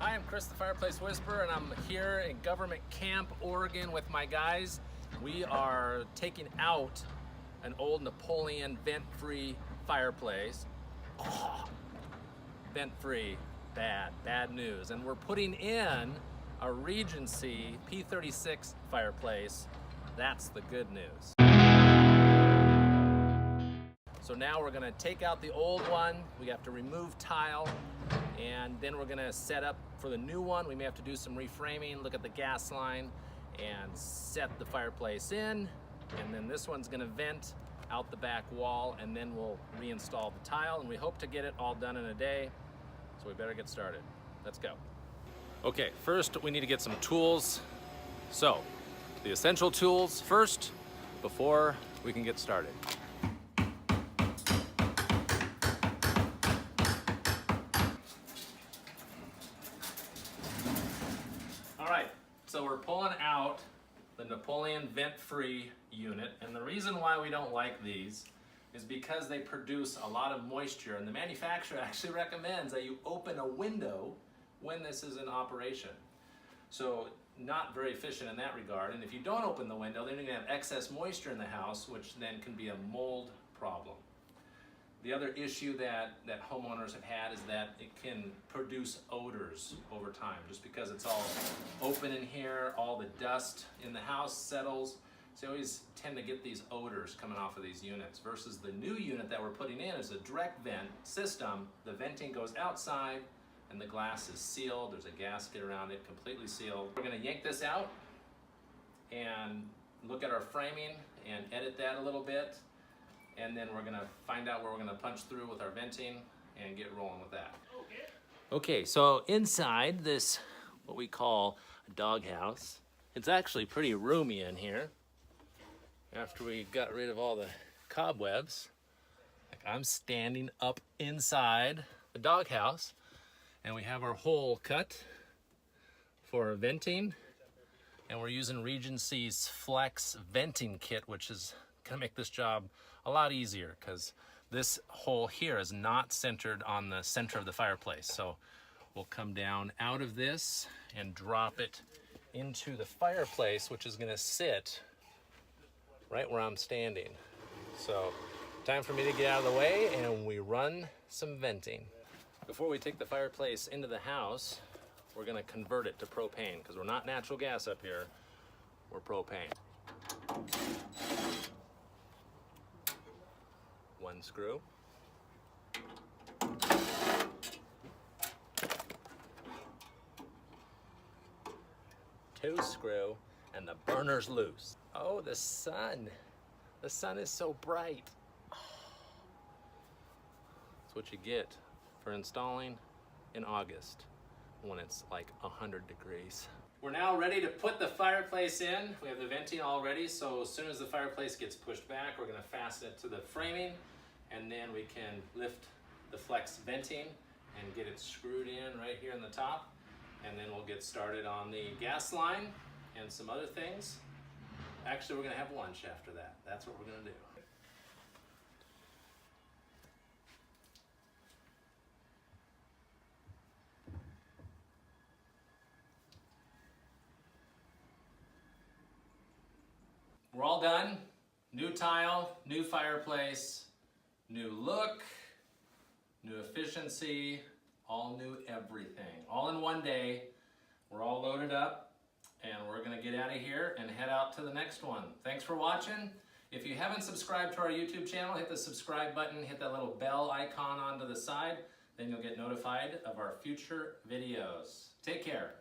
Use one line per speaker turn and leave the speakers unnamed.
Hi, I'm Chris the Fireplace Whisperer, and I'm here in Government Camp, Oregon with my guys. We are taking out an old Napoleon vent-free fireplace. Oh, vent-free, bad news. And we're putting in a Regency P36 fireplace. That's the good news. So now we're gonna take out the old one. We have to remove tile, and then we're gonna set up for the new one. We may have to do some reframing, look at the gas line, and set the fireplace in. And then this one's gonna vent out the back wall, and then we'll reinstall the tile, and we hope to get it all done in a day. So we better get started. Let's go. Okay, first we need to get some tools. So, the essential tools first, before we can get started. All right, so we're pulling out the Napoleon vent-free unit, and the reason why we don't like these is because they produce a lot of moisture, and the manufacturer actually recommends that you open a window when this is in operation. So not very efficient in that regard, and if you don't open the window, then you're gonna have excess moisture in the house, which then can be a mold problem. The other issue that homeowners have had is that it can produce odors over time. Just because it's all open in here, all the dust in the house settles. So you always tend to get these odors coming off of these units. Versus the new unit that we're putting in is a direct vent system. The venting goes outside and the glass is sealed. There's a gasket around it, completely sealed. We're gonna yank this out and look at our framing and edit that a little bit. And then we're gonna find out where we're gonna punch through with our venting and get rolling with that. Okay, so inside this, what we call a doghouse, it's actually pretty roomy in here. After we got rid of all the cobwebs, like I'm standing up inside the doghouse, and we have our hole cut for our venting, and we're using Regency's Flex venting kit, which is gonna make this job a lot easier because this hole here is not centered on the center of the fireplace. So we'll come down out of this and drop it into the fireplace, which is gonna sit right where I'm standing. So time for me to get out of the way and we run some venting. Before we take the fireplace into the house, we're gonna convert it to propane because we're not natural gas up here, we're propane. One screw. Two screw, and the burner's loose. Oh, the sun. The sun is so bright. Oh. That's what you get for installing in August when it's like 100 degrees. We're now ready to put the fireplace in. We have the venting all ready, so as soon as the fireplace gets pushed back, we're gonna fasten it to the framing, and then we can lift the flex venting and get it screwed in right here in the top, and then we'll get started on the gas line and some other things. Actually, we're gonna have lunch after that. That's what we're gonna do. We're all done. New tile, new fireplace, new look, new efficiency, all new everything. All in one day. We're all loaded up and we're gonna get out of here and head out to the next one. Thanks for watching. If you haven't subscribed to our YouTube channel, hit the subscribe button, hit that little bell icon onto the side, then you'll get notified of our future videos. Take care.